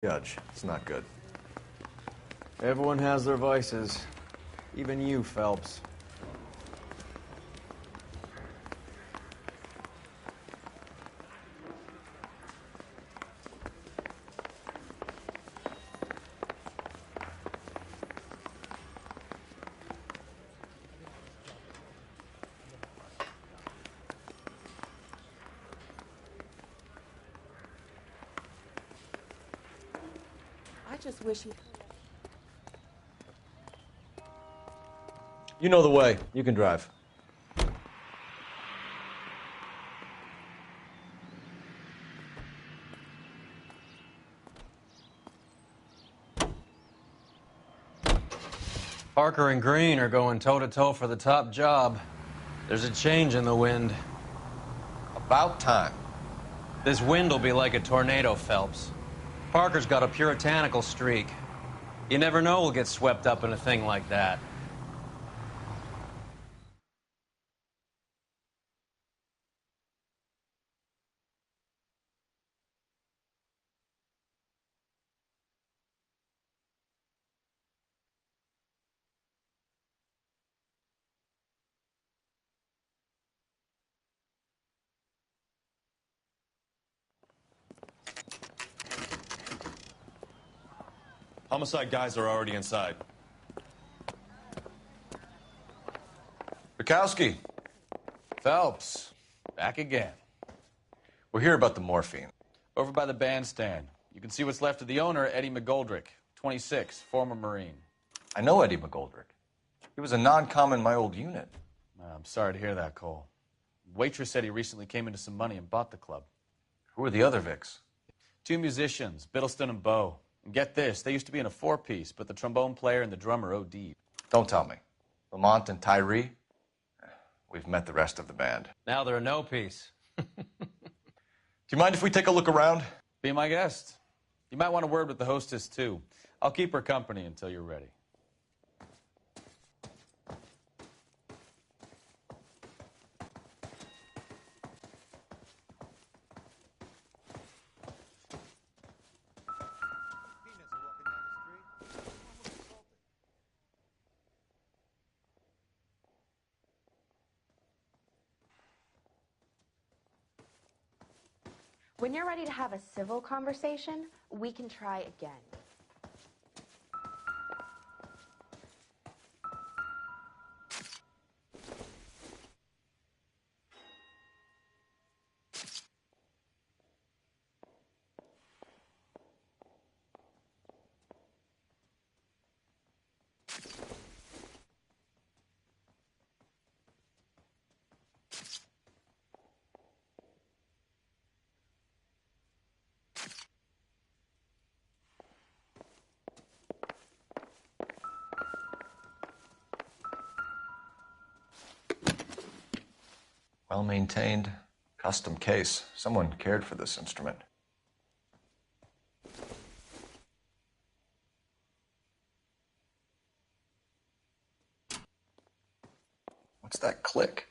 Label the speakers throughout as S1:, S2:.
S1: Judge, it's not good.
S2: Everyone has their vices. Even you, Phelps.
S3: I just wish he...
S1: You know the way. You can drive.
S2: Parker and Green are going toe-to-toe for the top job. There's a change in the wind.
S1: About time.
S2: This wind will be like a tornado, Phelps. Parker's got a puritanical streak. You never know we'll get swept up in a thing like that.
S4: Homicide guys are already inside.
S1: Bukowski,
S5: Phelps, back again.
S1: we're here about the morphine.
S5: Over by the bandstand. You can see what's left of the owner, Eddie McGoldrick, 26, former Marine.
S1: I know Eddie McGoldrick. He was a non-com in my old unit.
S5: I'm sorry to hear that, Cole. Waitress said he recently came into some money and bought the club.
S1: Who are the other Vics?
S5: 2 musicians, Biddleston and Bowe. And get this, they used to be in a 4-piece, but the trombone player and the drummer OD'd.
S1: Don't tell me. Lamont and Tyree? We've met the rest of the band.
S2: Now they're a no-piece.
S1: Do you mind if we take a look around?
S5: Be my guest. You might want a word with the hostess, too. I'll keep her company until you're ready.
S3: When you're ready to have a civil conversation, we can try again.
S1: Well-maintained, custom case. Someone cared for this instrument. What's that click?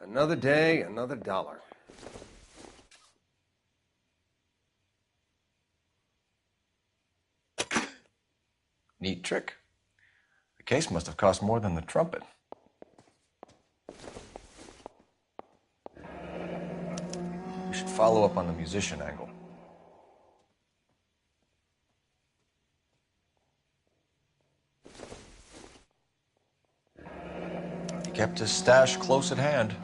S6: Another day, another dollar.
S1: Neat trick. The case must have cost more than the trumpet. We should follow up on the musician angle. He kept his stash close at hand.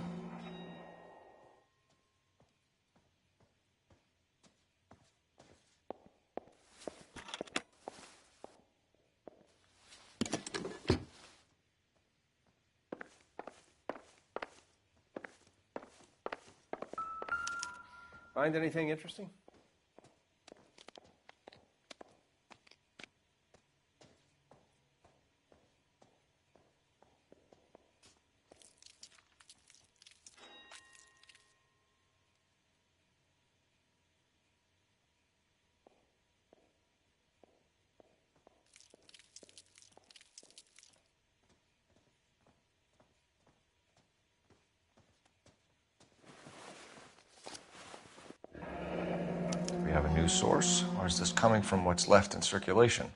S6: Find anything interesting?
S1: have a news source, or is this coming from what's left in circulation?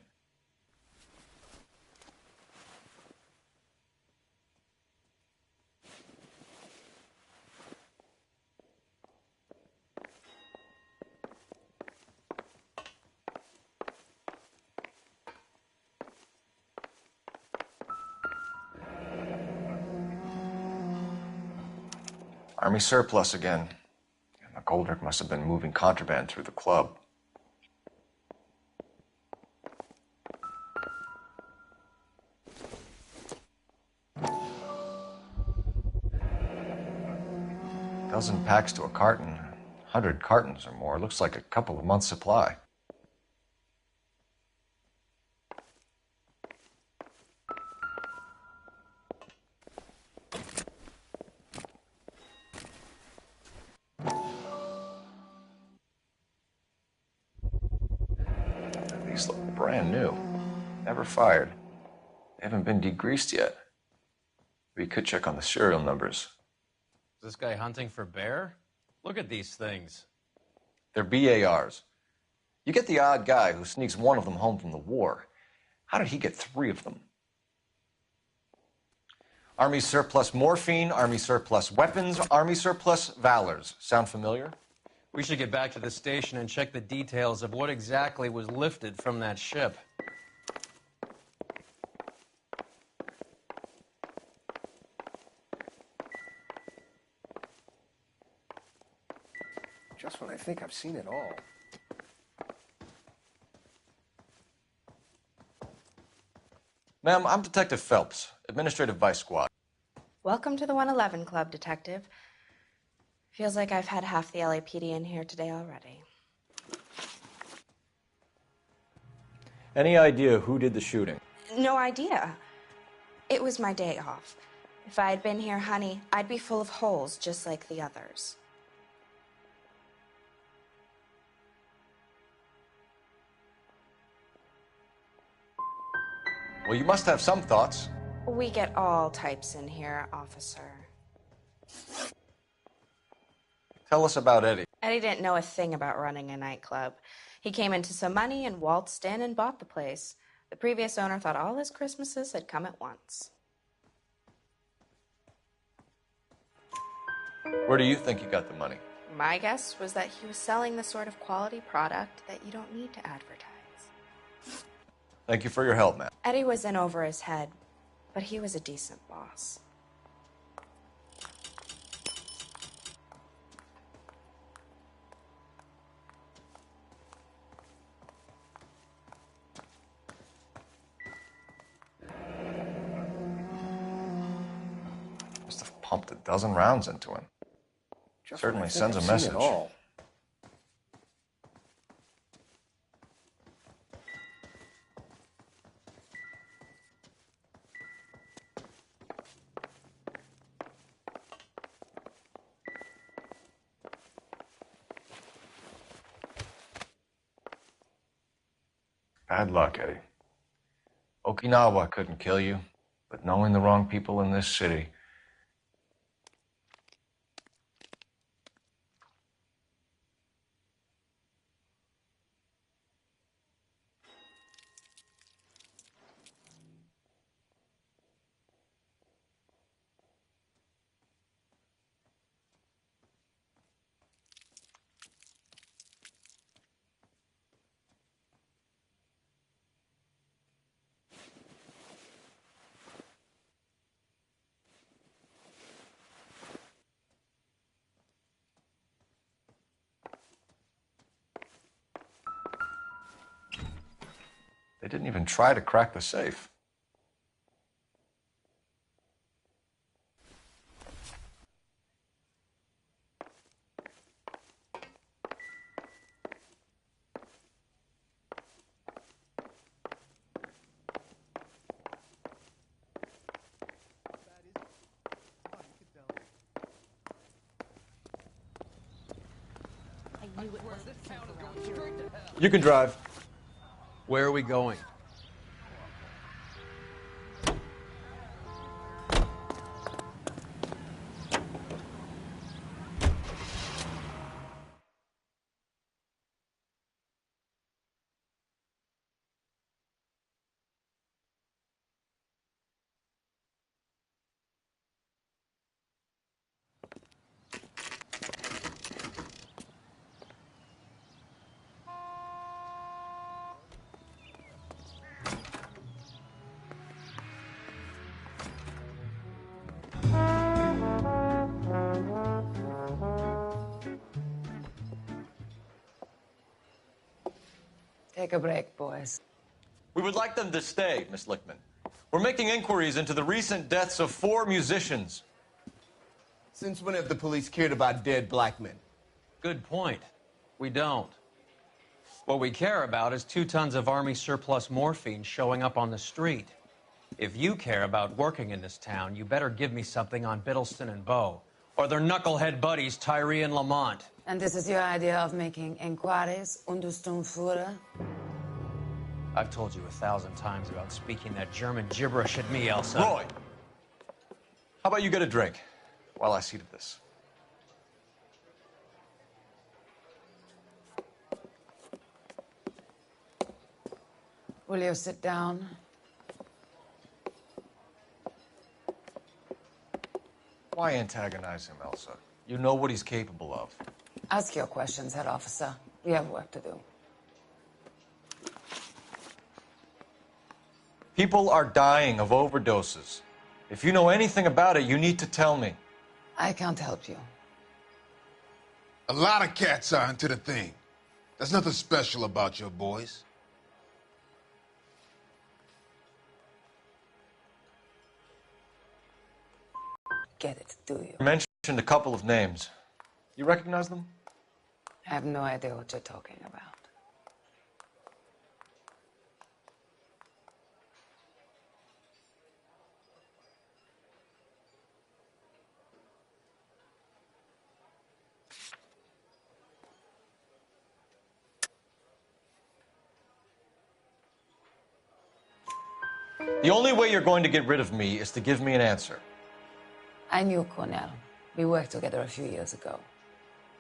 S1: Army surplus again. McGoldrick must have been moving contraband through the club. Dozen packs to a carton, 100 cartons or more. Looks like a couple of months' supply. These look brand new. Never fired. They haven't been degreased yet. We could check on the serial numbers.
S2: Is this guy hunting for bear? Look at these things.
S1: They're BARs. You get the odd guy who sneaks one of them home from the war. How did he get 3 of them? Army surplus morphine, Army surplus weapons, Army surplus valors. Sound familiar?
S2: We should get back to the station and check the details of what exactly was lifted from that ship.
S6: Just when I think I've seen it all.
S1: Ma'am, I'm Detective Phelps, Administrative Vice Squad.
S3: Welcome to the 111 Club, Detective. Feels like I've had half the LAPD in here today already.
S1: Any idea who did the shooting?
S3: No idea. It was my day off. If I had been here, honey, I'd be full of holes just like the others.
S1: Well, you must have some thoughts.
S3: We get all types in here, officer.
S1: Tell us about Eddie.
S3: Eddie didn't know a thing about running a nightclub. He came into some money and waltzed in and bought the place. The previous owner thought all his Christmases had come at once.
S1: Where do you think he got the money?
S3: My guess was that he was selling the sort of quality product that you don't need to advertise.
S1: Thank you for your help, ma'am.
S3: Eddie was in over his head, but he was a decent boss.
S1: Must have pumped a dozen rounds into him.
S6: Just
S1: Certainly
S6: when I think
S1: sends a
S6: I've seen
S1: message.
S6: it all.
S1: Bad luck, Eddie. Okinawa couldn't kill you, but knowing the wrong people in this city. They didn't even try to crack the safe. You can drive.
S2: Where are we going?
S7: Take a break, boys.
S4: We would like them to stay, Miss Lickman. We're making inquiries into the recent deaths of 4 musicians.
S8: Since when have the police cared about dead black men?
S2: Good point. We don't. What we care about is 2 tons of Army surplus morphine showing up on the street. If you care about working in this town, you better give me something on Biddleston and Bow, or their knucklehead buddies Tyree and Lamont.
S7: And this is your idea of making inquiries, Untersturmführer?
S2: I've told you 1,000 times about speaking that German gibberish at me, Elsa.
S4: Roy, how about you get a drink while I see to this?
S7: Will you sit down?
S4: Why antagonize him, Elsa? You know what he's capable of.
S7: Ask your questions, head officer. We have work to do.
S4: People are dying of overdoses. If you know anything about it, you need to tell me.
S7: I can't help you.
S9: A lot of cats are into the thing. There's nothing special about your boys.
S7: Get it, do you?
S4: You mentioned a couple of names. You recognize them?
S7: I have no idea what you're talking about.
S4: The only way you're going to get rid of me is to give me an answer.
S7: I knew Cornell. We worked together a few years ago.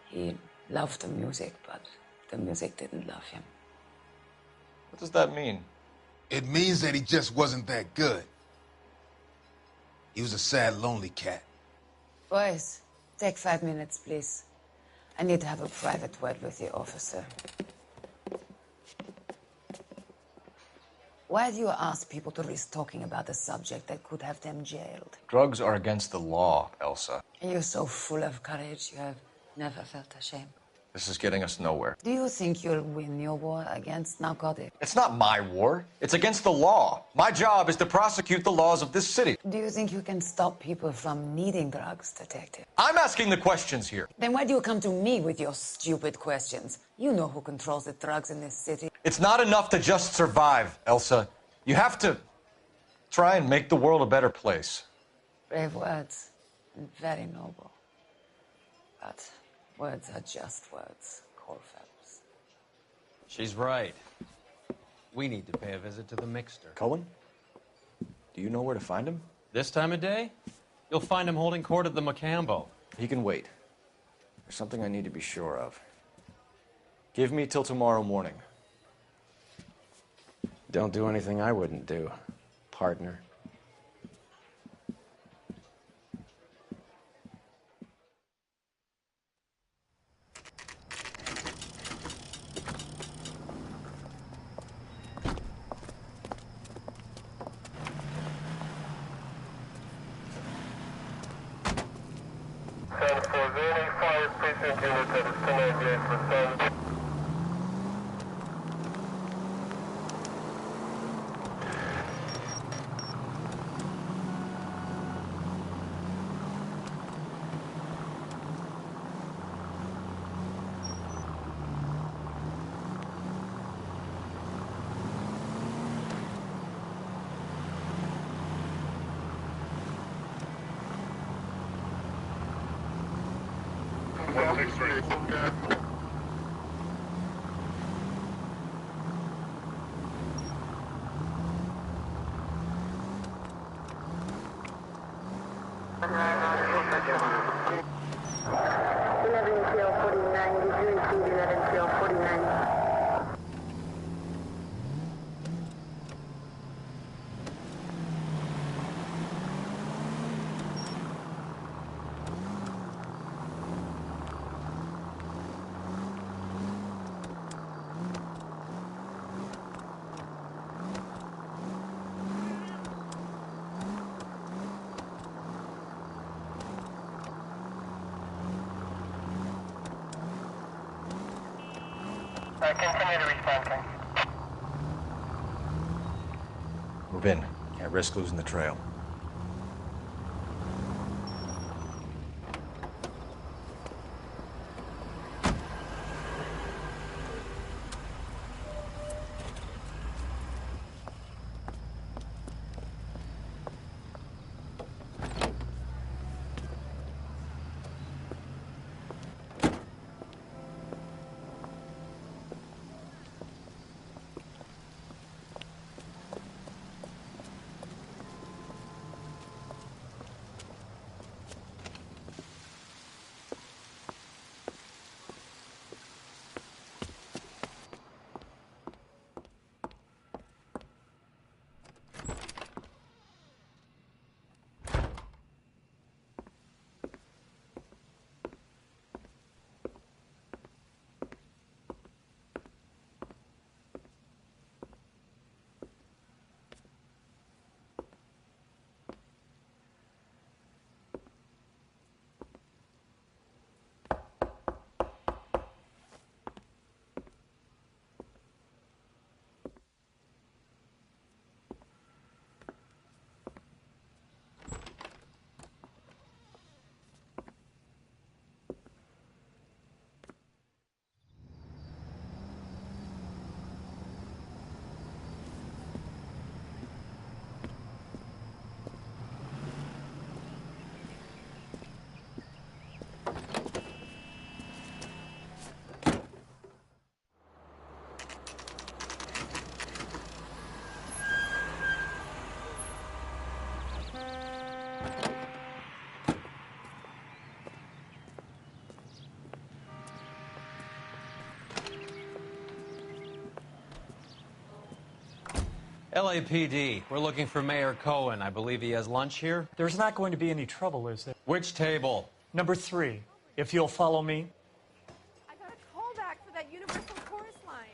S7: He loved the music, but the music didn't love him.
S4: What does that mean?
S9: It means that he just wasn't that good. He was a sad, lonely cat.
S7: Boys, take 5 minutes, please. I need to have a private word with the officer. Why do you ask people to risk talking about a subject that could have them jailed?
S4: Drugs are against the law, Elsa.
S7: And you're so full of courage, you have never felt ashamed.
S1: This is getting us nowhere.
S7: Do you think you'll win your war against narcotics?
S4: It's not my war. It's against the law. My job is to prosecute the laws of this city.
S7: Do you think you can stop people from needing drugs, detective?
S4: I'm asking the questions here.
S7: Then why do you come to me with your stupid questions? You know who controls the drugs in this city.
S4: It's not enough to just survive, Elsa. You have to try and make the world a better place.
S7: Brave words, and very noble. But words are just words, Cole Phelps.
S2: She's right. We need to pay a visit to the Mixter.
S1: Cohen? Do you know where to find him?
S2: This time of day, you'll find him holding court at the Macambo.
S1: He can wait. There's something I need to be sure of. Give me till tomorrow morning.
S10: Don't do anything I wouldn't do, partner.
S11: Continue to respond, King.
S4: Move in. Can't risk losing the trail.
S2: LAPD, we're looking for Mayor Cohen. I believe he has lunch here.
S11: There's not going to be any trouble, is there?
S2: Which table?
S11: Number 3, if you'll follow me.
S12: I got a callback for that Universal Chorus line.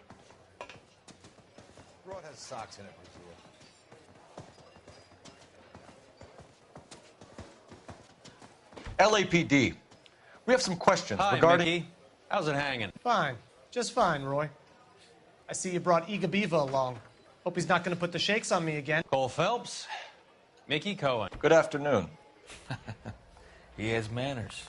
S4: Broad has socks in it, Brazil. LAPD. We have some questions
S2: Hi,
S4: regarding...
S2: Mickey. How's it hanging?
S11: Fine. Just fine, Roy. I see you brought Iga Beaver along. Hope he's not going to put the shakes on me again.
S2: Cole Phelps, Mickey Cohen.
S4: Good afternoon.
S13: He has manners.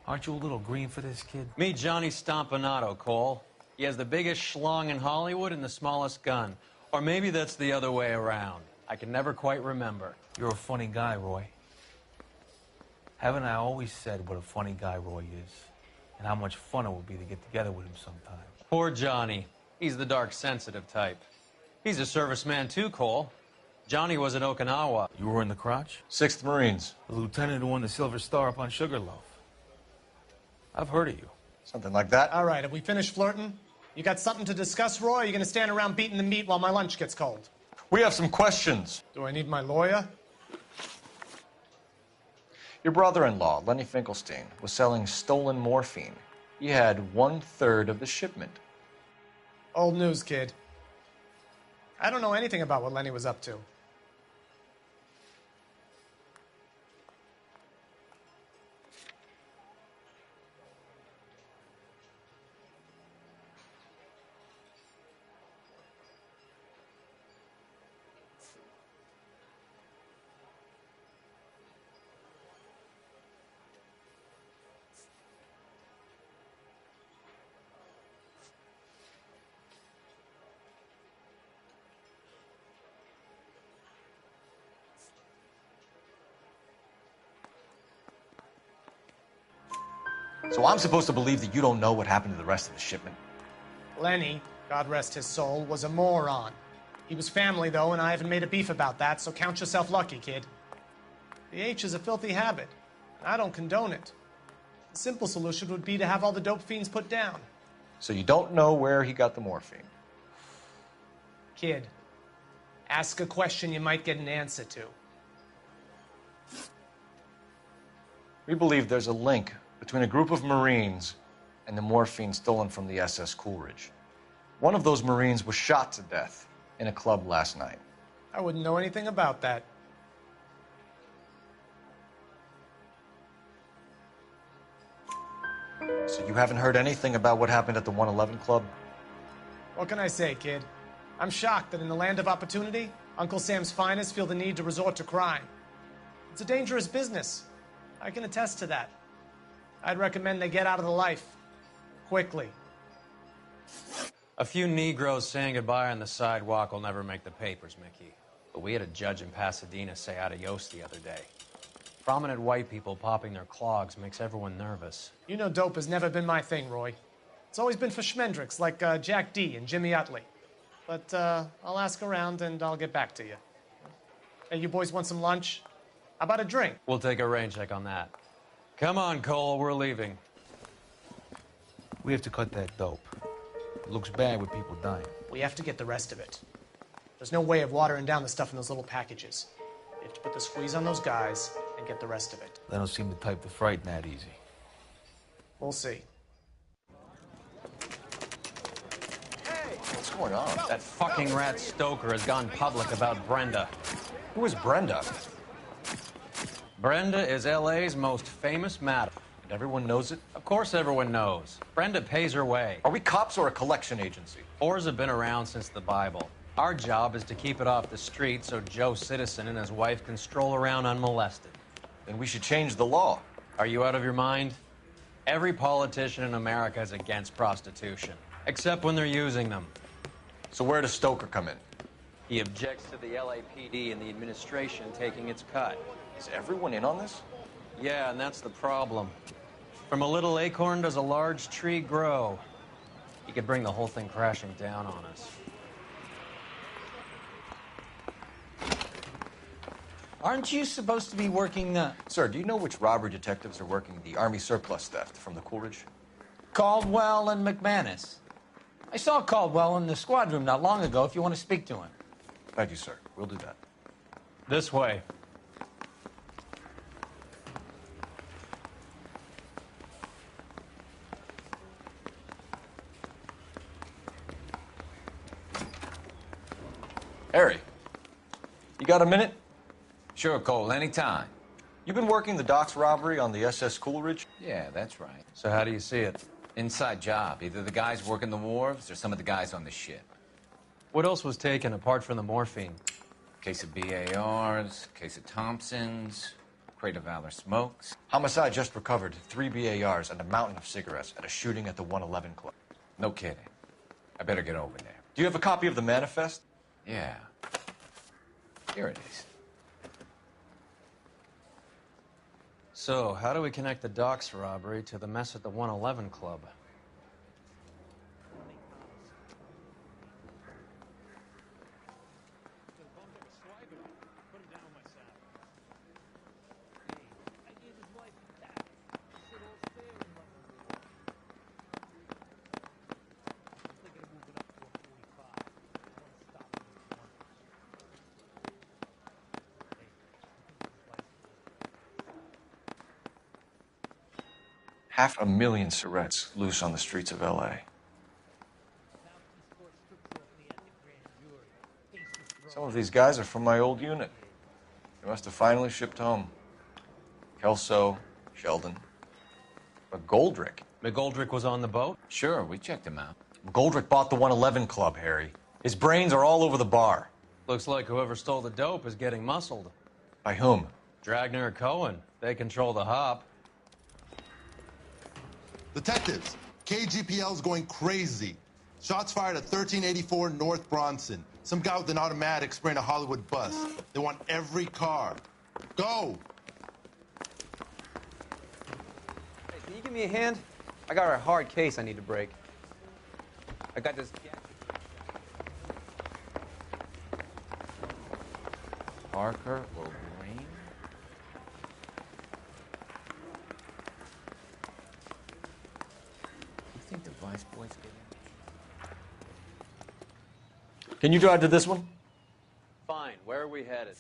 S13: Aren't you a little green for this kid?
S2: Meet Johnny Stompanato, Cole. He has the biggest schlong in Hollywood and the smallest gun. Or maybe that's the other way around. I can never quite remember.
S13: You're a funny guy, Roy. Haven't I always said what a funny guy Roy is? And how much fun it would be to get together with him sometime?
S2: Poor Johnny. He's the dark, sensitive type. He's a serviceman too, Cole. Johnny was in Okinawa.
S13: You were in the crotch?
S4: 6th Marines.
S13: The lieutenant who won the Silver Star up on Sugarloaf. I've heard of you.
S4: Something like that.
S11: All right, have we finished flirting? You got something to discuss, Roy, or are you going to stand around beating the meat while my lunch gets cold?
S4: We have some questions.
S11: Do I need my lawyer?
S4: Your brother-in-law, Lenny Finkelstein, was selling stolen morphine. He had 1/3 of the shipment.
S11: Old news, kid. I don't know anything about what Lenny was up to.
S4: So I'm supposed to believe that you don't know what happened to the rest of the shipment?
S11: Lenny, God rest his soul, was a moron. He was family, though, and I haven't made a beef about that, so count yourself lucky, kid. The H is a filthy habit, and I don't condone it. The simple solution would be to have all the dope fiends put down.
S4: So you don't know where he got the morphine?
S11: Kid, ask a question you might get an answer to.
S4: We believe there's a link between a group of Marines and the morphine stolen from the SS Coolidge. One of those Marines was shot to death in a club last night.
S11: I wouldn't know anything about that.
S4: So you haven't heard anything about what happened at the 111 Club?
S11: What can I say, kid? I'm shocked that in the land of opportunity, Uncle Sam's finest feel the need to resort to crime. It's a dangerous business. I can attest to that. I'd recommend they get out of the life. Quickly.
S2: A few Negroes saying goodbye on the sidewalk will never make the papers, Mickey. But we had a judge in Pasadena say adios the other day. Prominent white people popping their clogs makes everyone nervous.
S11: You know dope has never been my thing, Roy. It's always been for schmendricks like Jack D. and Jimmy Utley. But I'll ask around and I'll get back to you. Hey, you boys want some lunch? How about a drink?
S2: We'll take a rain check on that. Come on, Cole, we're leaving.
S13: We have to cut that dope. It looks bad with people dying.
S11: We have to get the rest of it. There's no way of watering down the stuff in those little packages. We have to put the squeeze on those guys and get the rest of it.
S13: They don't seem the type to frighten that easy.
S11: We'll see.
S1: What's going on?
S2: That fucking rat Stoker has gone public about Brenda.
S1: Who is Brenda?
S2: Brenda is L.A.'s most famous madam.
S1: And everyone knows it?
S2: Of course everyone knows. Brenda pays her way.
S1: Are we cops or a collection agency?
S2: Whores have been around since the Bible. Our job is to keep it off the street so Joe Citizen and his wife can stroll around unmolested.
S1: Then we should change the law.
S2: Are you out of your mind? Every politician in America is against prostitution, except when they're using them.
S1: So where does Stoker come in?
S2: He objects to the LAPD and the administration taking its cut.
S1: Is everyone in on this?
S2: Yeah, and that's the problem. From a little acorn does a large tree grow. He could bring the whole thing crashing down on us.
S14: Aren't you supposed to be working,
S1: Sir, do you know which robbery detectives are working the Army surplus theft from the Coolidge?
S14: Caldwell and McManus? I saw Caldwell in the squad room not long ago if you want to speak to him.
S1: Thank you, sir. We'll do that.
S2: This way.
S1: Harry, you got a minute?
S15: Sure, Cole, anytime.
S1: You've been working the docks robbery on the SS Coolidge?
S15: Yeah, that's right.
S2: So how do you see it?
S15: Inside job. Either the guys working the wharves or some of the guys on the ship.
S2: What else was taken apart from the morphine?
S15: Case of BARs, case of Thompsons, crate of Valor smokes.
S4: Homicide just recovered 3 BARs and a mountain of cigarettes at a shooting at the 111 Club.
S15: No kidding. I better get over there.
S4: Do you have a copy of the manifest?
S15: Yeah. Here it is.
S2: So, how do we connect the docks robbery to the mess at the 111 Club?
S1: $500,000 cigarettes loose on the streets of L.A. Some of these guys are from my old unit. They must have finally shipped home. Kelso, Sheldon, McGoldrick.
S2: McGoldrick was on the boat?
S15: Sure, we checked him out.
S4: McGoldrick bought the 111 Club, Harry. His brains are all over the bar.
S2: Looks like whoever stole the dope is getting muscled.
S4: By whom?
S2: Dragner or Cohen. They control the hop.
S16: Detectives, KGPL's going crazy. Shots fired at 1384 North Bronson. Some guy with an automatic spraying a Hollywood bus. They want every car. Go!
S17: Hey, can you give me a hand? I got a hard case I need to break. I got this...
S15: Parker or Green? You think the Vice boys get in?
S4: Can you drive to this one?
S2: Fine. Where are we headed?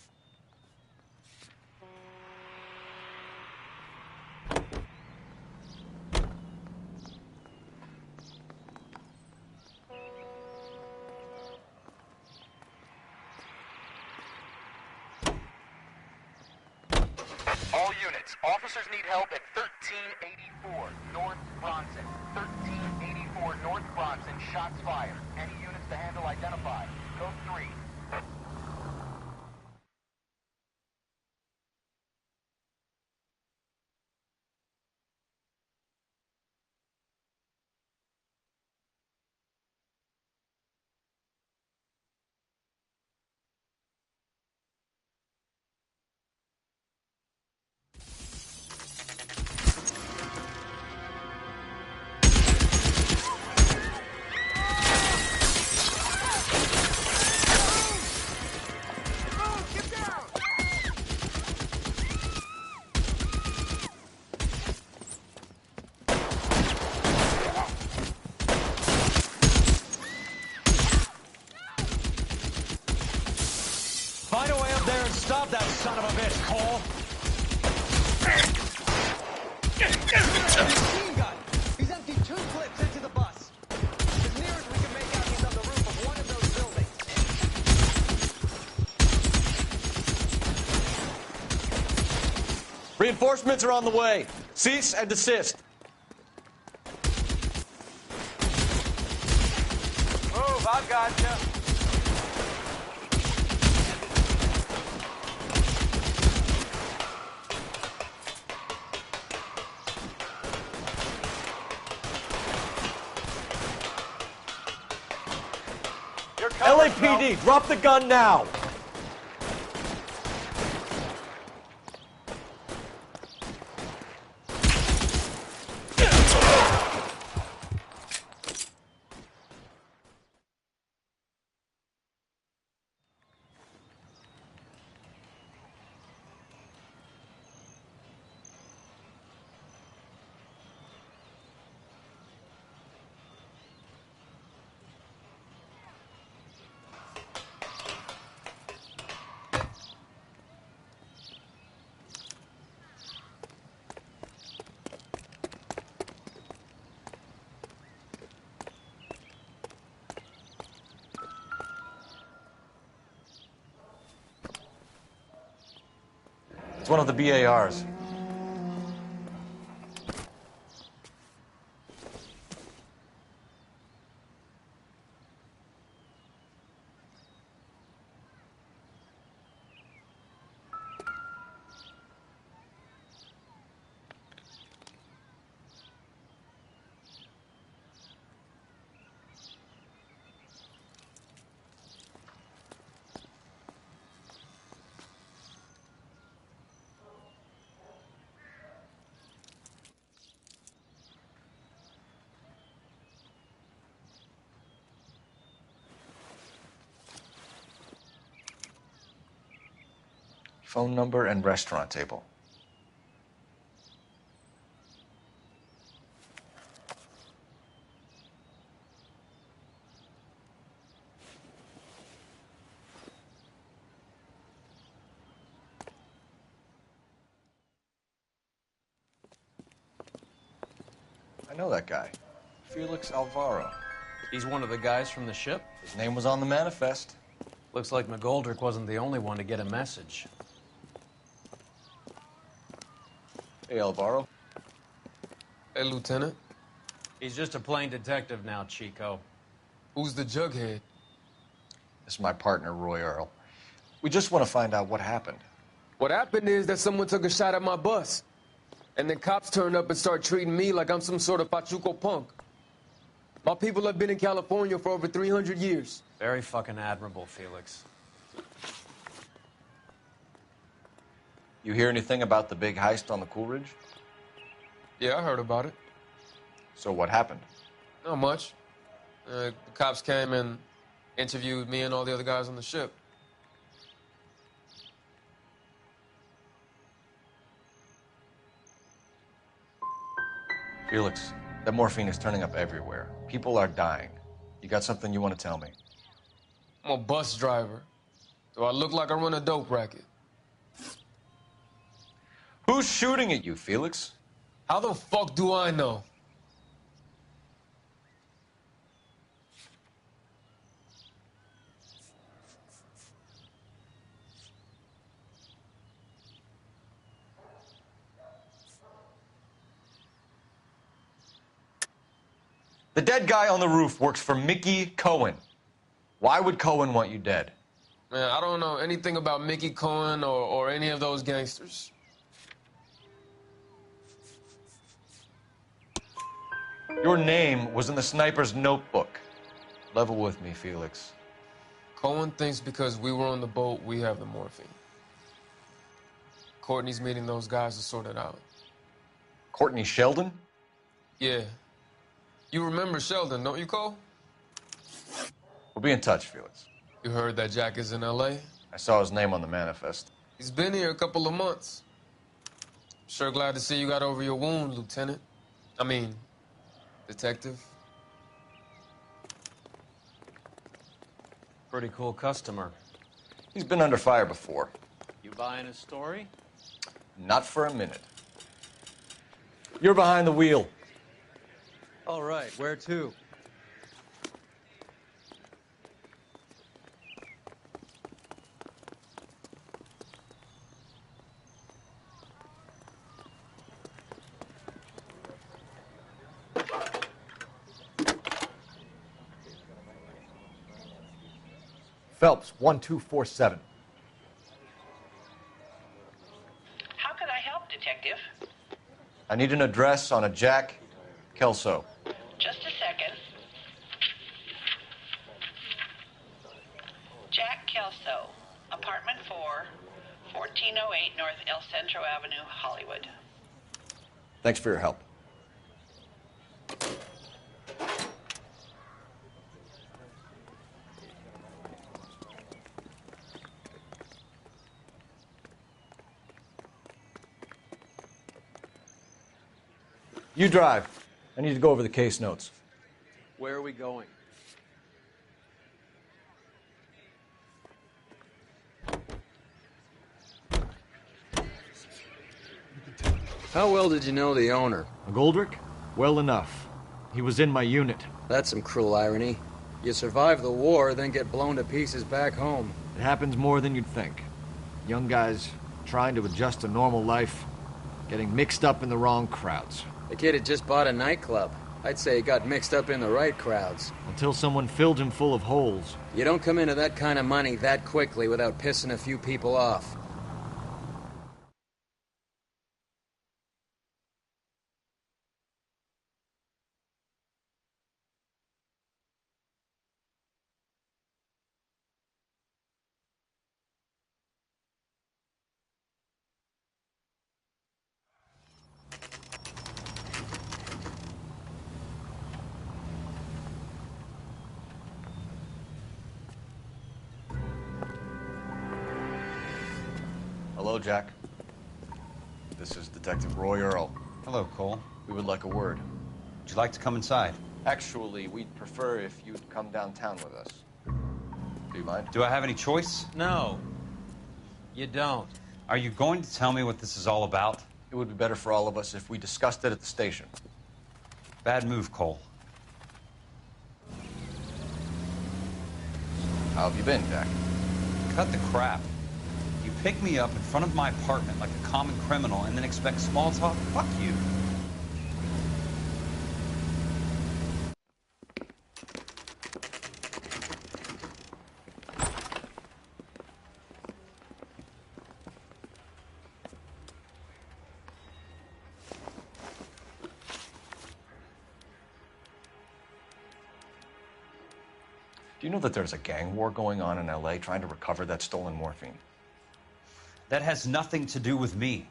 S18: All units, officers need help at 1384 North Bronson. 1384 North Bronson, shots fired. Any units to handle identified. Code 3.
S2: son of a bitch, Cole!
S17: Machine gun! He's emptied 2 clips into the bus. As near as we can make out, he's on the roof of one of those buildings.
S4: Reinforcements are on the way. Cease and desist.
S17: Move, I've got you.
S4: LAPD, drop the gun now. It's one of the BARs. Phone number and restaurant table. I know that guy. Felix Alvaro.
S2: He's one of the guys from the ship?
S4: His name was on the manifest.
S2: Looks like McGoldrick wasn't the only one to get a message.
S4: Hey, Alvaro.
S19: Hey, Lieutenant.
S2: He's just a plain detective now, Chico.
S19: Who's the jughead?
S4: This is my partner, Roy Earl. We just want to find out what happened.
S19: What happened is that someone took a shot at my bus. And then cops turned up and start treating me like I'm some sort of Pachuco punk. My people have been in California for over 300 years.
S2: Very fucking admirable, Felix.
S4: You hear anything about the big heist on the Coolidge?
S19: Yeah, I heard about it.
S4: So what happened?
S19: Not much. The cops came and interviewed me and all the other guys on the ship.
S4: Felix, that morphine is turning up everywhere. People are dying. You got something you want to tell me?
S19: I'm a bus driver. Do I look like I run a dope racket?
S4: Who's shooting at you, Felix?
S19: How the fuck do I know?
S4: The dead guy on the roof works for Mickey Cohen. Why would Cohen want you dead?
S19: Man, I don't know anything about Mickey Cohen or any of those gangsters.
S4: Your name was in the sniper's notebook. Level with me, Felix.
S19: Cohen thinks because we were on the boat, we have the morphine. Courtney's meeting those guys to sort it out.
S4: Courtney Sheldon?
S19: Yeah. You remember Sheldon, don't you, Cole?
S4: We'll be in touch, Felix.
S19: You heard that Jack is in L.A.?
S4: I saw his name on the manifest.
S19: He's been here a couple of months. Sure glad to see you got over your wound, Lieutenant. I mean, Detective.
S2: Pretty cool customer.
S4: He's been under fire before.
S2: You buying his story?
S4: Not for a minute. You're behind the wheel.
S2: All right, where to?
S4: Phelps, 1247.
S20: How can I help, Detective?
S4: I need an address on a Jack Kelso.
S20: Just a second. Jack Kelso, apartment 4, 1408 North El Centro Avenue, Hollywood.
S4: Thanks for your help. You drive. I need to go over the case notes.
S2: Where are we going?
S10: How well did you know the owner?
S4: McGoldrick? Well enough. He was in my unit.
S10: That's some cruel irony. You survive the war, then get blown to pieces back home.
S4: It happens more than you'd think. Young guys trying to adjust to normal life, getting mixed up in the wrong crowds.
S10: The kid had just bought a nightclub. I'd say he got mixed up in the right crowds.
S4: Until someone filled him full of holes.
S10: You don't come into that kind of money that quickly without pissing a few people off.
S4: Hello, Jack. This is Detective Roy Earl.
S21: Hello, Cole.
S4: We would like a word.
S21: Would you like to come inside?
S4: Actually, we'd prefer if you'd come downtown with us. Do you mind?
S21: Do I have any choice?
S2: No. You don't.
S21: Are you going to tell me what this is all about?
S4: It would be better for all of us if we discussed it at the station.
S21: Bad move, Cole.
S4: How have you been, Jack?
S21: Cut the crap. You pick me up in front of my apartment like a common criminal and then expect small talk? Fuck you.
S4: Do you know that there's a gang war going on in L.A. trying to recover that stolen morphine?
S21: That has nothing to do with me.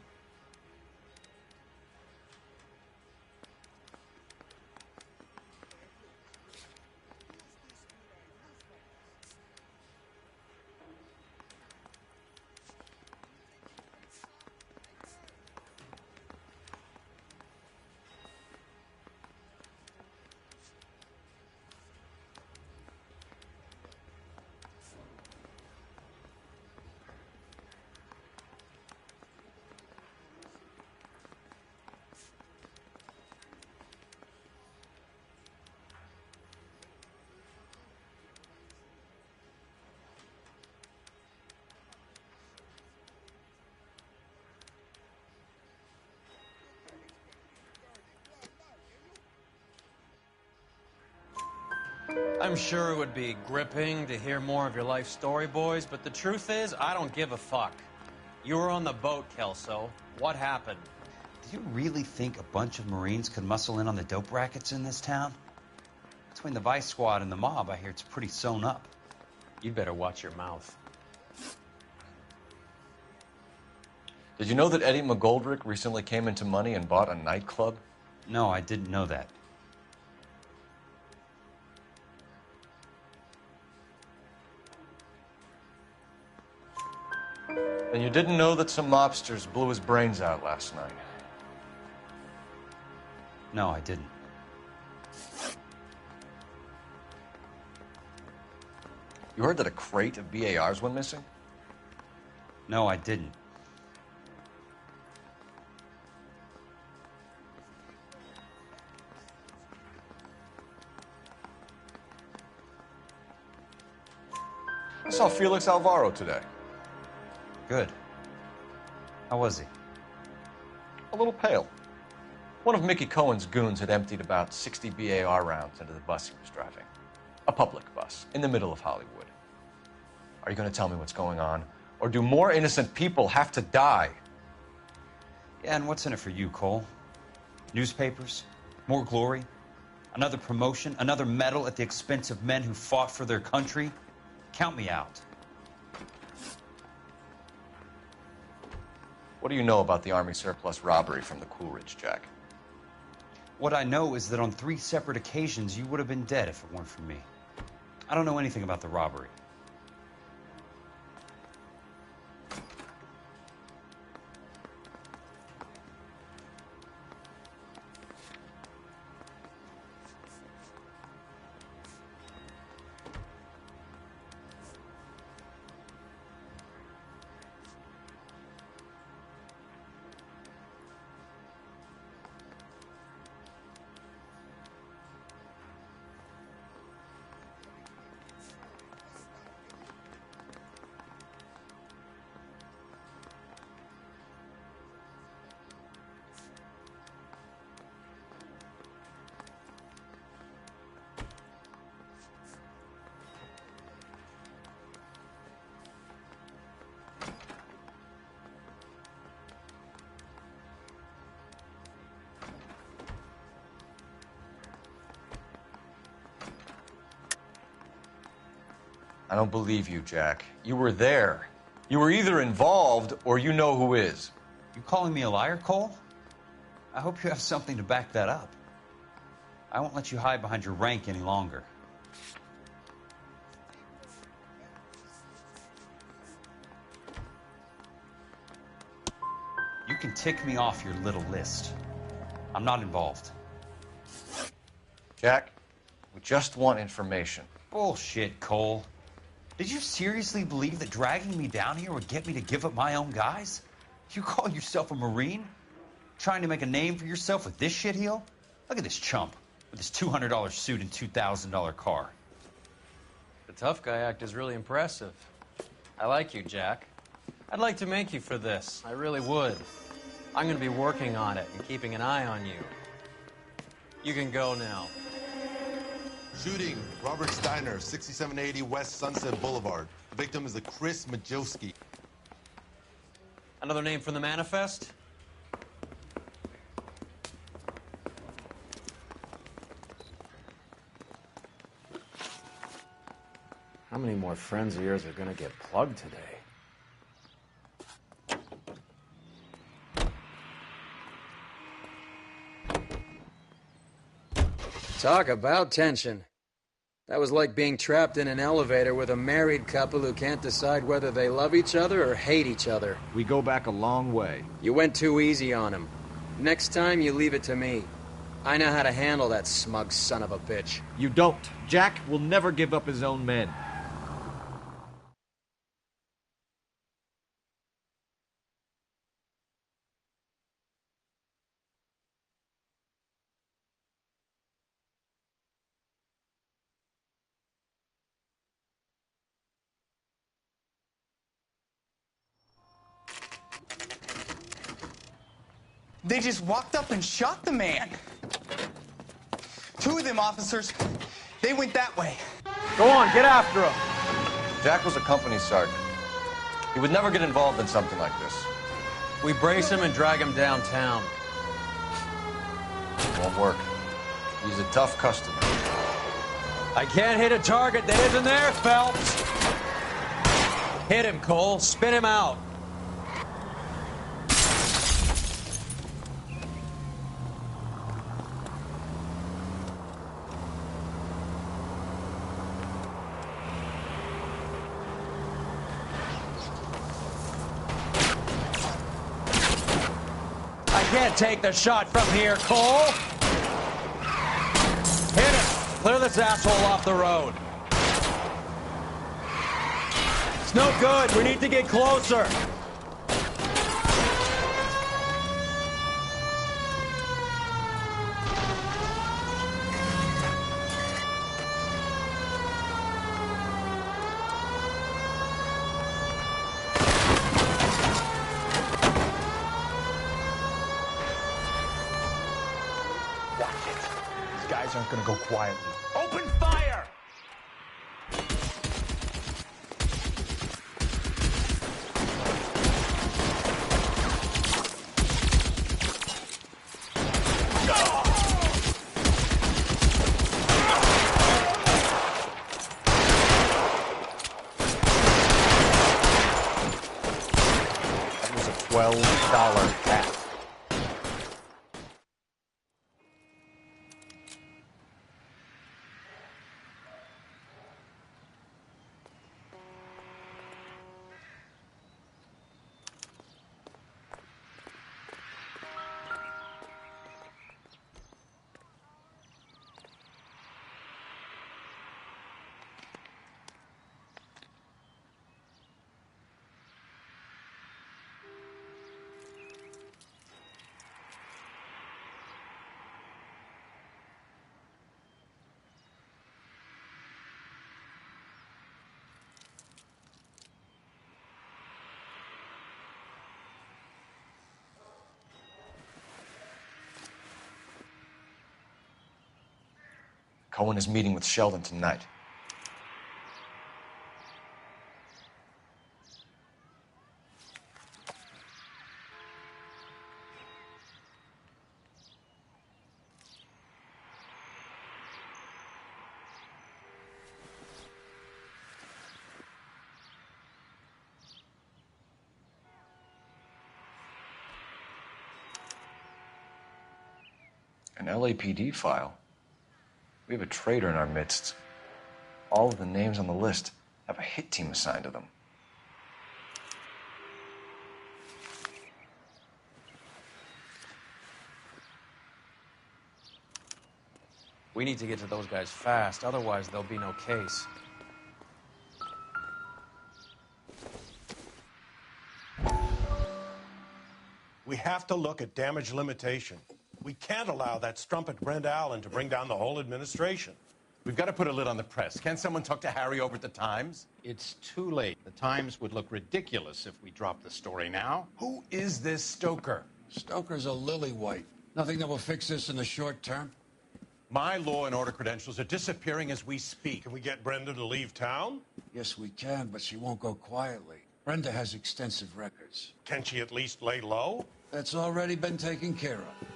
S2: I'm sure it would be gripping to hear more of your life story, boys, but the truth is, I don't give a fuck. You were on the boat, Kelso. What happened?
S21: Do you really think a bunch of Marines could muscle in on the dope rackets in this town? Between the Vice Squad and the mob, I hear it's pretty sewn up.
S2: You'd better watch your mouth.
S4: Did you know that Eddie McGoldrick recently came into money and bought a nightclub?
S21: No, I didn't know that.
S4: And you didn't know that some mobsters blew his brains out last night?
S21: No, I didn't.
S4: You heard that a crate of BARs went missing?
S21: No, I didn't.
S1: I saw Felix Alvaro today.
S21: Good. How was he?
S1: A little pale. One of Mickey Cohen's goons had emptied about 60 BAR rounds into the bus he was driving. A public bus, in the middle of Hollywood. Are you going to tell me what's going on? Or do more innocent people have to die?
S21: Yeah, and what's in it for you, Cole? Newspapers? More glory? Another promotion? Another medal at the expense of men who fought for their country? Count me out.
S1: What do you know about the Army surplus robbery from the Coolidge, Jack?
S21: What I know is that on 3 separate occasions, you would have been dead if it weren't for me. I don't know anything about the robbery.
S1: I don't believe you, Jack. You were there. You were either involved or you know who is.
S21: You calling me a liar, Cole? I hope you have something to back that up. I won't let you hide behind your rank any longer. You can tick me off your little list. I'm not involved.
S1: Jack, we just want information.
S21: Bullshit, Cole. Did you seriously believe that dragging me down here would get me to give up my own guys? You call yourself a Marine? Trying to make a name for yourself with this shitheel? Look at this chump with his $200 suit and $2,000 car.
S2: The tough guy act is really impressive. I like you, Jack. I'd like to make you for this. I really would. I'm going to be working on it and keeping an eye on you. You can go now.
S16: Shooting, Robert Steiner, 6780 West Sunset Boulevard. The victim is a Chris Majowski.
S2: Another name from the manifest?
S5: How many more friends of yours are gonna get plugged today?
S10: Talk about tension. That was like being trapped in an elevator with a married couple who can't decide whether they love each other or hate each other.
S5: We go back a long way.
S10: You went too easy on him. Next time, you leave it to me. I know how to handle that smug son of a bitch.
S5: You don't. Jack will never give up his own men.
S22: They just walked up and shot the man. 2 of them officers, they went that way.
S5: Go on, get after him.
S1: Jack was a company sergeant. He would never get involved in something like this.
S2: We brace him and drag him downtown.
S1: It won't work. He's a tough customer.
S2: I can't hit a target that isn't there, Phelps. Hit him, Cole. Spin him out. Can't take the shot from here, Cole. Hit it. Clear this asshole off the road. It's no good. We need to get closer.
S4: guys aren't gonna go quietly.
S21: Open fire!
S4: That was a $12 hat. Cohen is meeting with Sheldon tonight. An LAPD file. We have a traitor in our midst. All of the names on the list have a hit team assigned to them.
S2: We need to get to those guys fast, otherwise there'll be no case.
S3: We have to look at damage limitation. We can't allow that strumpet Brent Allen to bring down the whole administration.
S6: We've got to put a lid on the press. Can't someone talk to Harry over at the Times?
S3: It's too late. The Times would look ridiculous if we dropped the story now.
S6: Who is this Stoker?
S23: Stoker's a lily-white. Nothing that will fix this in the short term.
S6: My law and order credentials are disappearing as we speak.
S3: Can we get Brenda to leave town?
S23: Yes, we can, but she won't go quietly. Brenda has extensive records.
S3: Can she at least lay low?
S23: That's already been taken care of.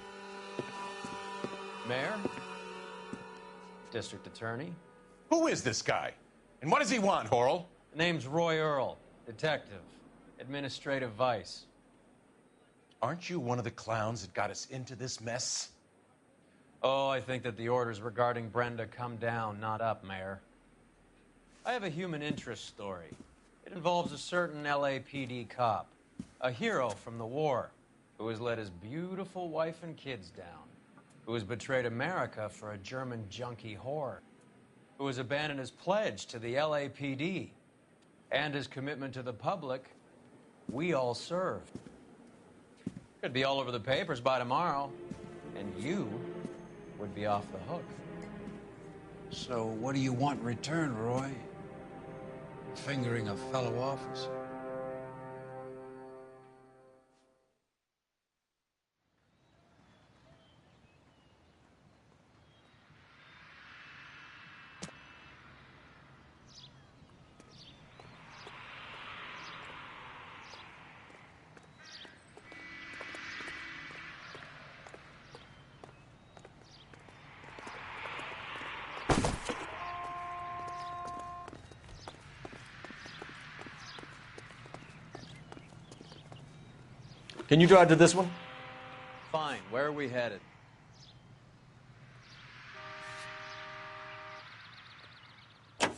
S2: Mayor? District Attorney?
S6: Who is this guy? And what does he want, Horrell?
S2: The name's Roy Earl, detective, administrative vice.
S6: Aren't you one of the clowns that got us into this mess?
S2: Oh, I think that the orders regarding Brenda come down, not up, Mayor. I have a human interest story. It involves a certain LAPD cop, a hero from the war, who has let his beautiful wife and kids down, who has betrayed America for a German junkie whore, who has abandoned his pledge to the LAPD and his commitment to the public we all served. Could be all over the papers by tomorrow, and you would be off the hook.
S23: So what do you want in return, Roy? Fingering a fellow officer?
S4: Can you drive to this one?
S2: Fine. Where are we headed?
S4: They're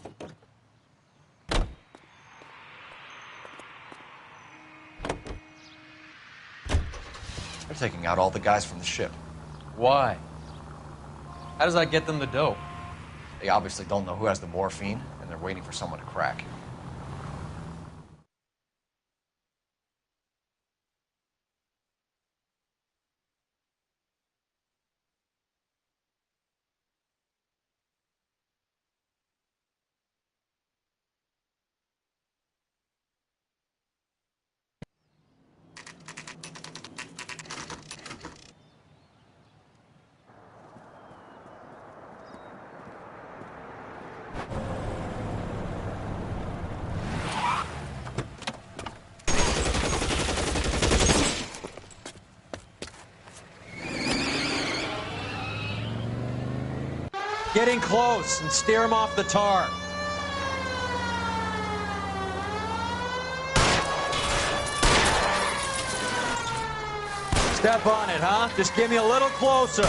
S4: taking out all the guys from the ship.
S2: Why? How does that get them the dope?
S4: They obviously don't know who has the morphine, and they're waiting for someone to crack.
S2: Getting close and steer him off the tar. Step on it, huh? Just give me a little closer.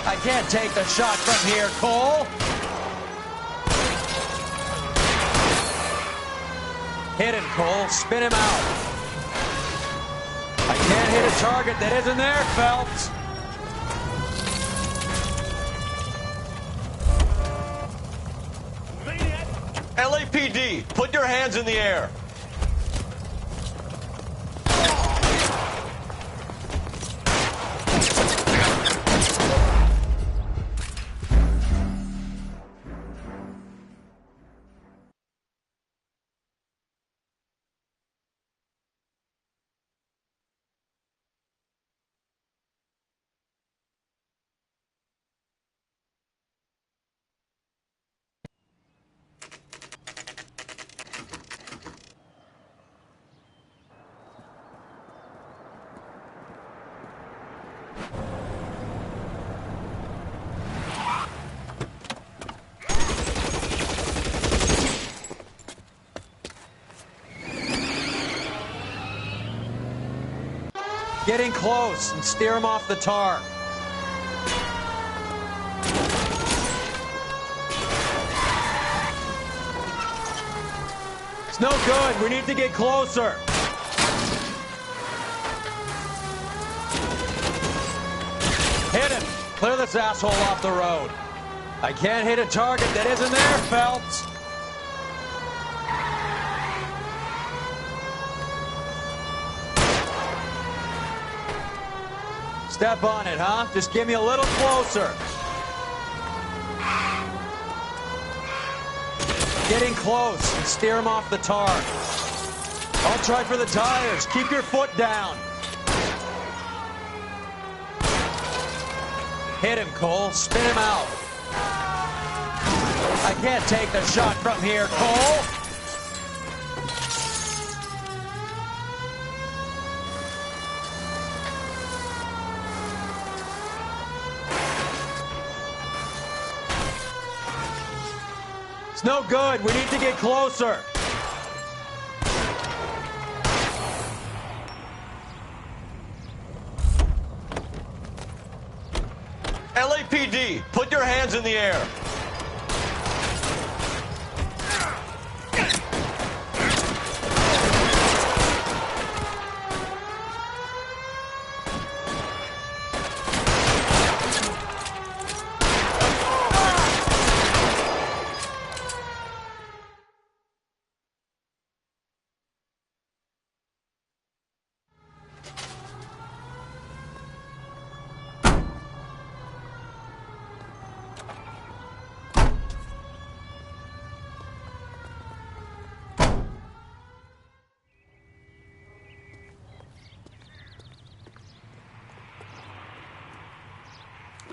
S2: I can't take the shot from here, Cole. Hit him, Cole. Spin him out. I can't hit a target that isn't there, Phelps.
S1: LAPD, put your hands in the air.
S2: Getting close and steer him off the tar. It's no good. We need to get closer. Hit him. Clear this asshole off the road. I can't hit a target that isn't there, Phelps. Step on it, huh? Just give me a little closer. Getting close and steer him off the tar. I'll try for the tires. Keep your foot down. Hit him, Cole. Spin him out. I can't take the shot from here, Cole. It's no good. We need to get closer.
S1: LAPD, put your hands in the air.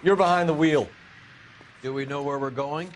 S4: You're behind the wheel.
S2: Do we know where we're going?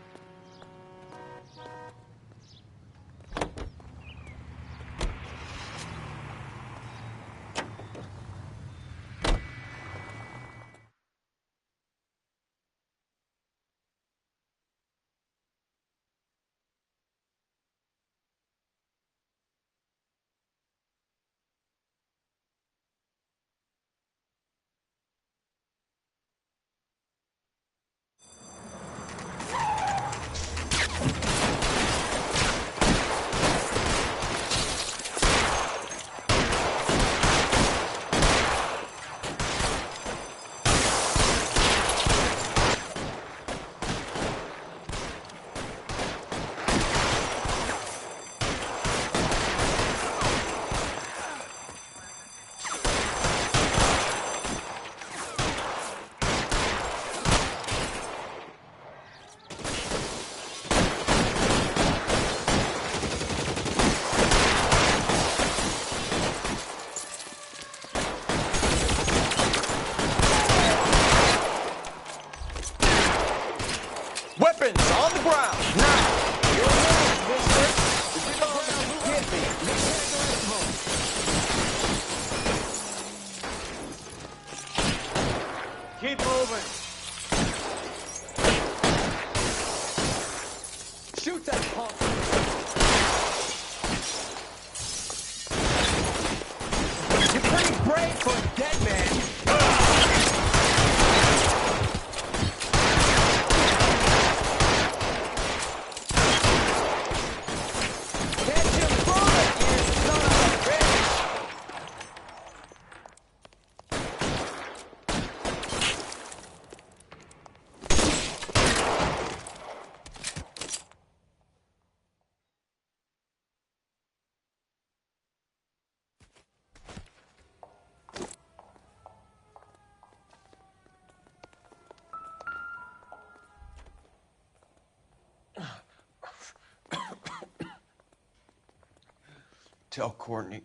S6: Tell Courtney.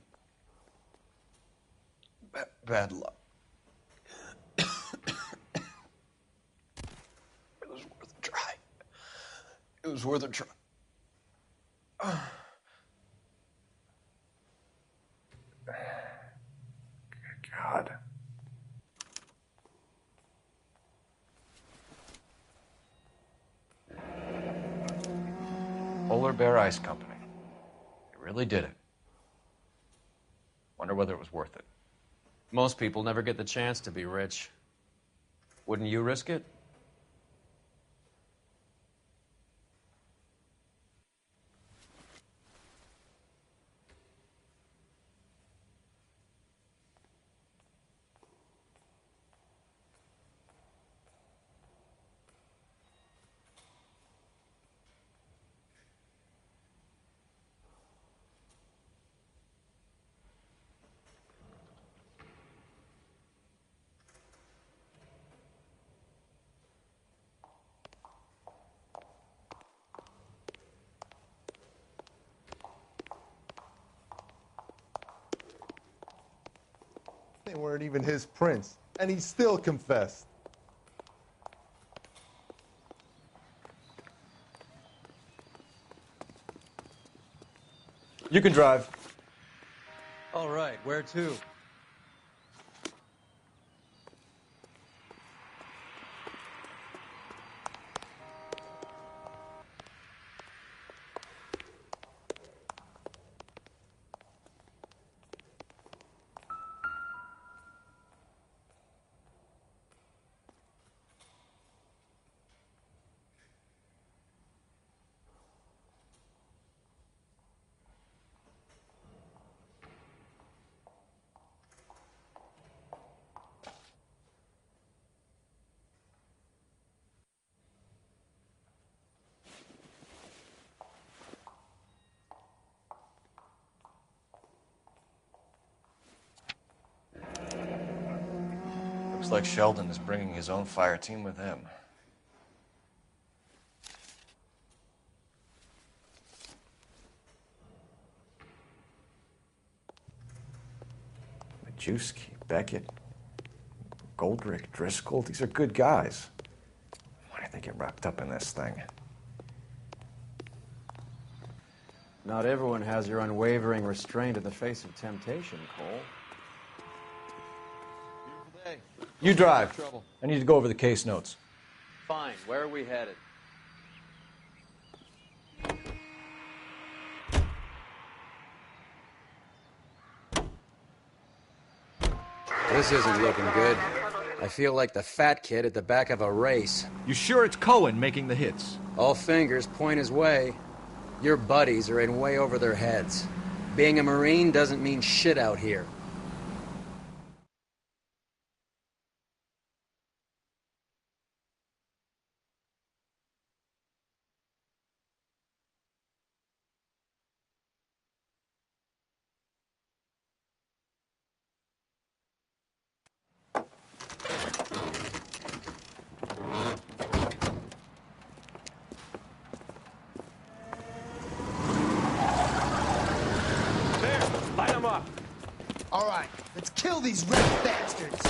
S6: Bad luck. It was worth a try. It was worth a try.
S4: God. Polar Bear Ice Company. They really did it. Wonder whether it was worth it.
S2: Most people never get the chance to be rich. Wouldn't you risk it?
S16: They weren't even his prints, and he still confessed.
S4: You can drive.
S2: All right, where to?
S4: Looks like Sheldon is bringing his own fire team with him. Majewski, Beckett, Goldrick, Driscoll, these are good guys. Why did they get wrapped up in this thing?
S5: Not everyone has your unwavering restraint in the face of temptation, Cole.
S4: You drive.
S2: Trouble.
S4: I need to go over the case notes.
S2: Fine, where are we headed?
S10: This isn't looking good. I feel like the fat kid at the back of a race.
S4: You sure it's Cohen making the hits?
S10: All fingers point his way. Your buddies are in way over their heads. Being a Marine doesn't mean shit out here.
S3: Light them up.
S11: All right, let's kill these red bastards.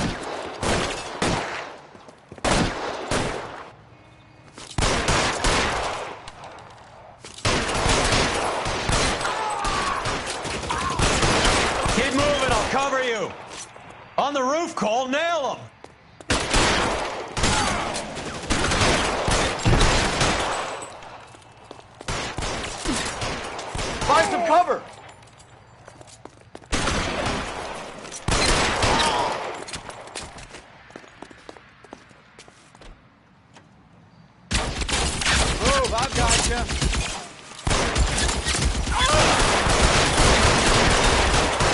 S2: Keep moving, I'll cover you. On the roof, Cole, nail him.
S4: Find some cover!
S2: Move, I've got you.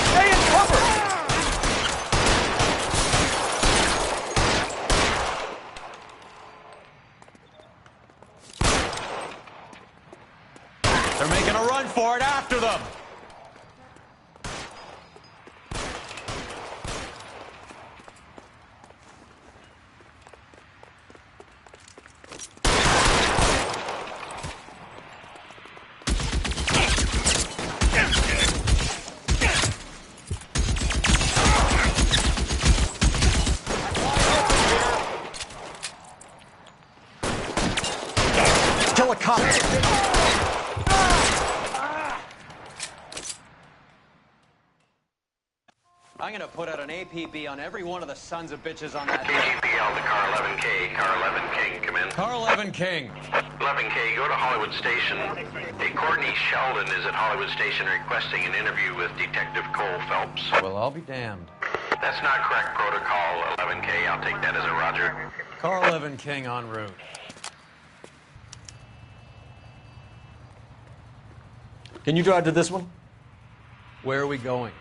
S4: Stay in cover!
S2: They're making a run for it after them. I'm gonna put out an APB on every one of the sons of bitches on that.
S7: KGPL to Car 11K. Car 11 King, come in.
S2: Car 11 King.
S7: 11K, go to Hollywood Station. Hey, Courtney Sheldon is at Hollywood Station requesting an interview with Detective Cole Phelps.
S2: Well, I'll be damned.
S7: That's not correct protocol, 11K. I'll take that as a roger.
S2: Car 11 King en route.
S4: Can you drive to this one?
S2: Where are we going?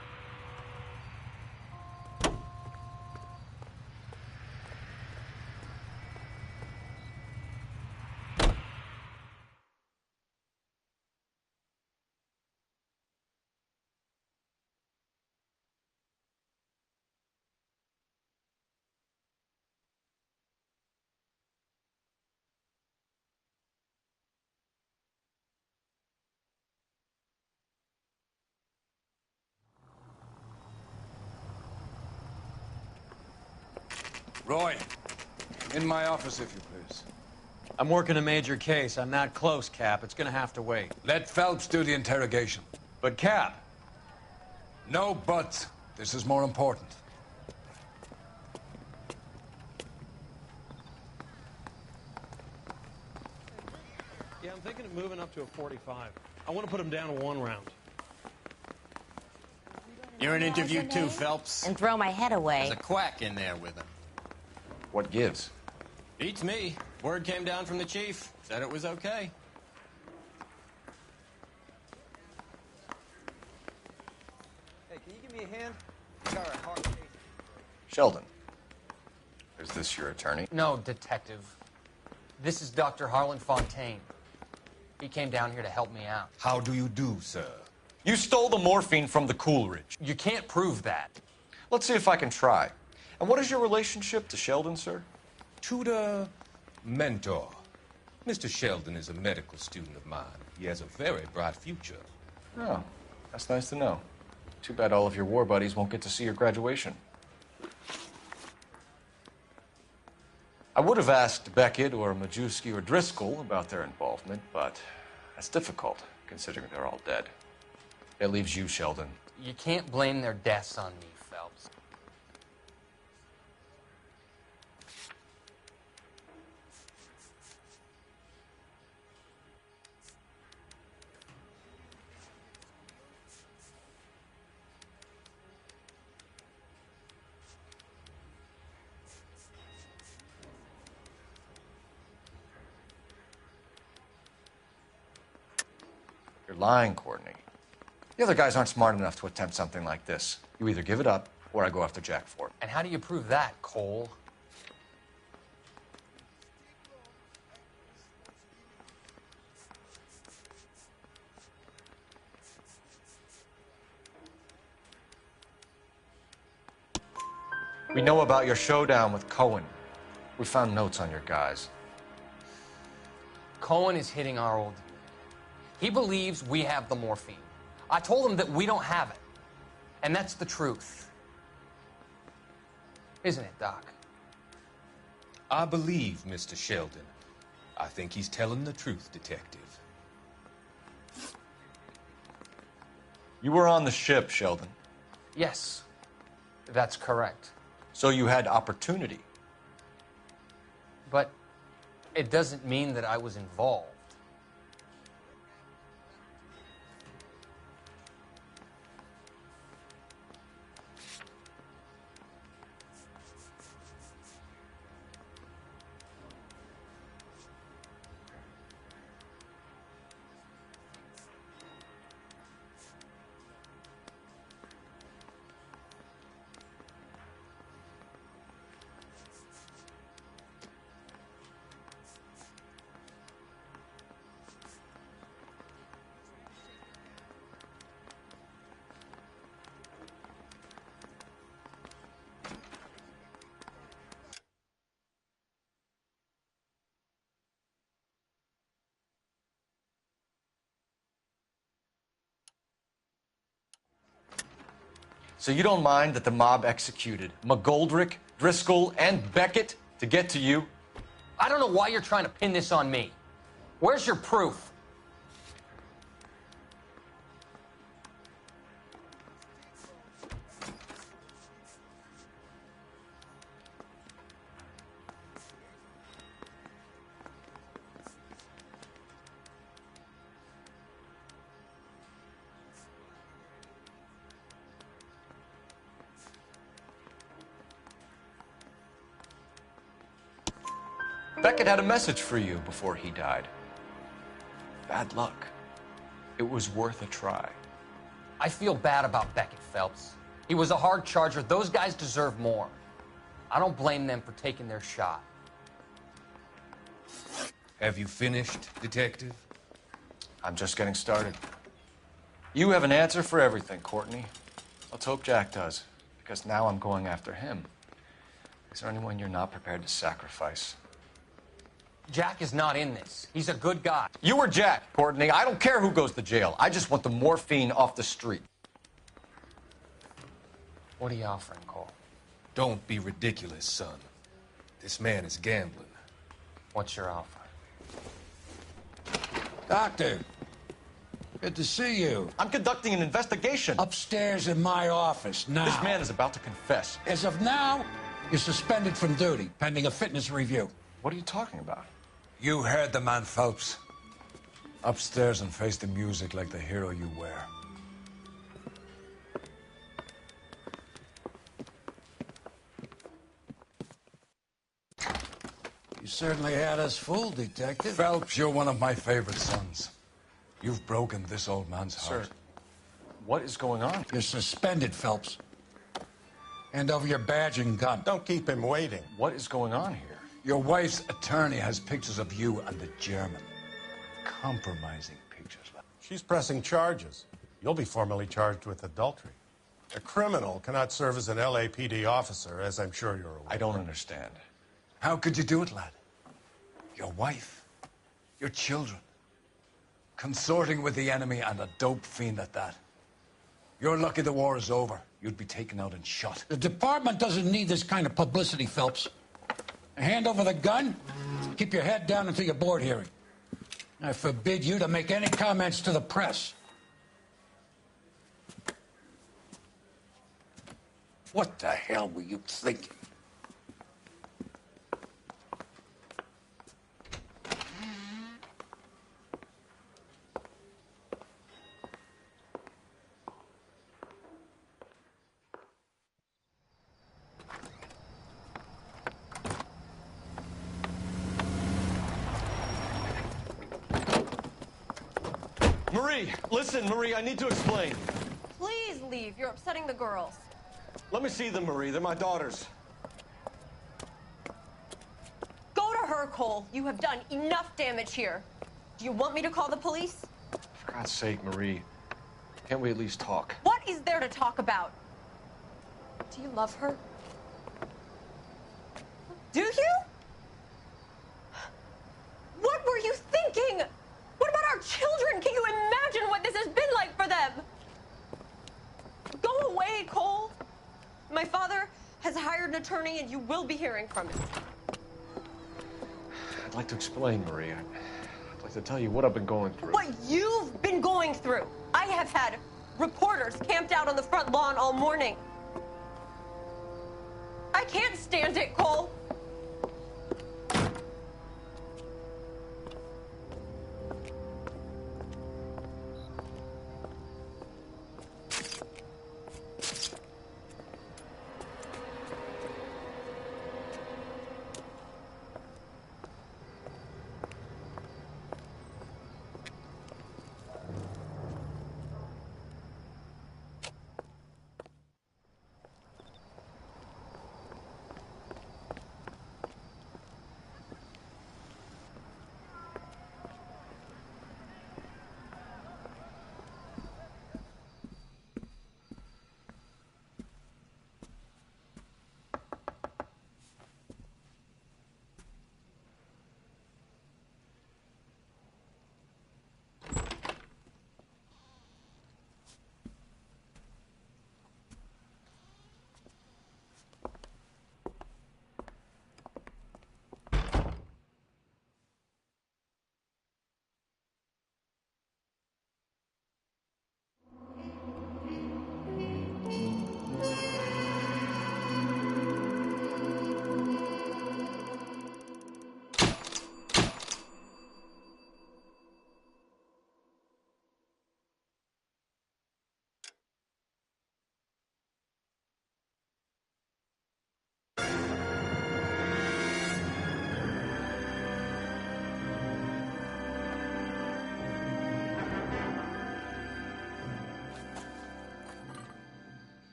S23: Roy, in my office, if you please.
S2: I'm working a major case. I'm not close, Cap. It's gonna have to wait.
S23: Let Phelps do the interrogation.
S2: But, Cap.
S23: No buts. This is more important.
S8: Yeah, I'm thinking of moving up to a 45. I want to put him down to 1 round.
S9: You're an interview too, Phelps.
S24: And throw my head away.
S9: There's a quack in there with him.
S4: What gives?
S9: Beats me. Word came down from the chief. Said it was okay.
S17: Hey, can you give me a hand? I got a hard case.
S4: Sheldon, is this your attorney?
S25: No, Detective. This is Dr. Harlan Fontaine. He came down here to help me out.
S6: How do you do, sir?
S4: You stole the morphine from the Coolidge.
S25: You can't prove that.
S4: Let's see if I can try. And what is your relationship to Sheldon, sir?
S26: Tutor, mentor. Mr. Sheldon is a medical student of mine. He has a very bright future.
S4: Oh, that's nice to know. Too bad all of your war buddies won't get to see your graduation. I would have asked Beckett or Majewski or Driscoll about their involvement, but that's difficult, considering they're all dead. It leaves you, Sheldon.
S25: You can't blame their deaths on me, Phelps.
S4: You're lying, Courtney. The other guys aren't smart enough to attempt something like this. You either give it up, or I go after Jack for it.
S25: And how do you prove that, Cole?
S4: We know about your showdown with Cohen. We found notes on your guys.
S25: Cohen is hitting our old dude. He believes we have the morphine. I told him that we don't have it. And that's the truth. Isn't it, Doc?
S26: I believe Mr. Sheldon. I think he's telling the truth, Detective.
S4: You were on the ship, Sheldon.
S25: Yes, that's correct.
S4: So you had opportunity.
S25: But it doesn't mean that I was involved.
S4: So you don't mind that the mob executed McGoldrick, Driscoll, and Beckett to get to you?
S25: I don't know why you're trying to pin this on me. Where's your proof?
S1: Beckett had a message for you before he died. Bad luck. It was worth a try.
S25: I feel bad about Beckett, Phelps. He was a hard charger. Those guys deserve more. I don't blame them for taking their shot.
S26: Have you finished, Detective?
S4: I'm just getting started. You have an answer for everything, Courtney. Let's hope Jack does, because now I'm going after him. Is there anyone you're not prepared to sacrifice?
S25: Jack is not in this. He's a good guy.
S1: You or Jack, Courtney. I don't care who goes to jail. I just want the morphine off the street.
S25: What are you offering, Cole?
S26: Don't be ridiculous, son. This man is gambling.
S25: What's your offer?
S23: Doctor, good to see you.
S1: I'm conducting an investigation.
S23: Upstairs in my office, now.
S1: This man is about to confess.
S23: As of now, you're suspended from duty, pending a fitness review.
S4: What are you talking about?
S23: You heard the man, Phelps. Upstairs and face the music like the hero you were. You certainly had us fooled, Detective. Phelps, you're one of my favorite sons. You've broken this old man's heart.
S4: Sir, what is going on?
S23: You're suspended, Phelps. Hand over your badge and gun.
S3: Don't keep him waiting.
S4: What is going on here?
S23: Your wife's attorney has pictures of you and the German. Compromising pictures.
S3: She's pressing charges. You'll be formally charged with adultery. A criminal cannot serve as an LAPD officer, as I'm sure you're aware.
S4: I don't understand.
S23: How could you do it, lad? Your wife, your children, consorting with the enemy and a dope fiend at that. You're lucky the war is over. You'd be taken out and shot. The department doesn't need this kind of publicity, Phelps. Hand over the gun, keep your head down until your board hearing. I forbid you to make any comments to the press. What the hell were you thinking?
S1: Marie, listen, Marie, I need to explain.
S12: Please leave. You're upsetting the girls.
S1: Let me see them, Marie. They're my daughters.
S12: Go to her, Cole. You have done enough damage here. Do you want me to call the police?
S4: For God's sake, Marie, can't we at least talk?
S12: What is there to talk about? Do you love her? Do you? What were you thinking? What about our children? Can you imagine what this has been like for them? Go away, Cole. My father has hired an attorney, and you will be hearing from him.
S4: I'd like to explain, Marie. I'd like to tell you what I've been going through.
S12: What you've been going through. I have had reporters camped out on the front lawn all morning. I can't stand it, Cole.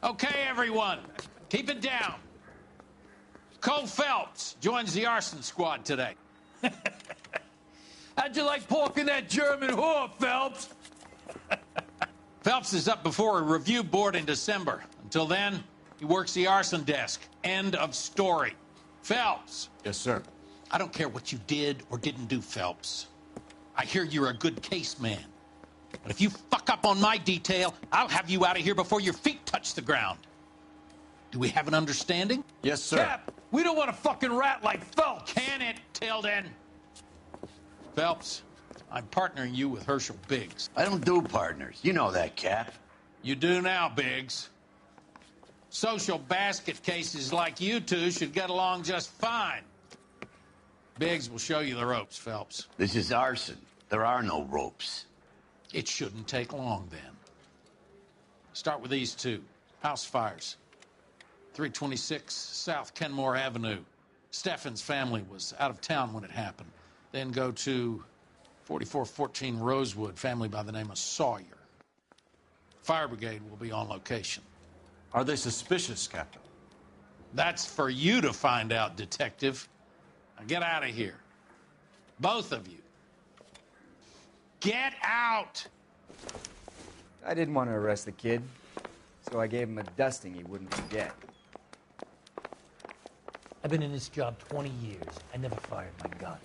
S13: Okay, everyone, keep it down. Cole Phelps joins the arson squad today.
S14: How'd you like porking that German whore, Phelps?
S13: Phelps is up before a review board in December. Until then, he works the arson desk. End of story. Phelps.
S4: Yes, sir.
S13: I don't care what you did or didn't do, Phelps. I hear you're a good case man. But if you fuck up on my detail, I'll have you out of here before your feet touch the ground. Do we have an understanding?
S4: Yes, sir.
S14: Cap, we don't want a fucking rat like Phelps.
S13: Can it, Tilden? Phelps, I'm partnering you with Herschel Biggs.
S15: I don't do partners. You know that, Cap.
S13: You do now, Biggs. Social basket cases like you two should get along just fine. Biggs will show you the ropes, Phelps.
S15: This is arson. There are no ropes.
S13: It shouldn't take long, then. Start with these two. House fires. 326 South Kenmore Avenue. Steffen's family was out of town when it happened. Then go to 4414 Rosewood, family by the name of Sawyer. Fire brigade will be on location.
S4: Are they suspicious, Captain?
S13: That's for you to find out, Detective. Now get out of here. Both of you. Get out!
S5: I didn't want to arrest the kid, so I gave him a dusting he wouldn't forget.
S18: I've been in this job 20 years. I never fired my gun.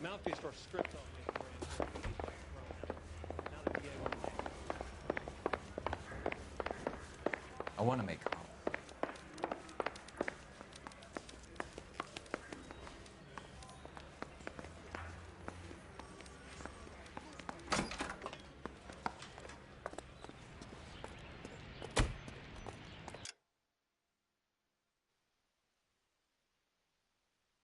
S8: Mouthpiece for stripped on me.
S19: I want to make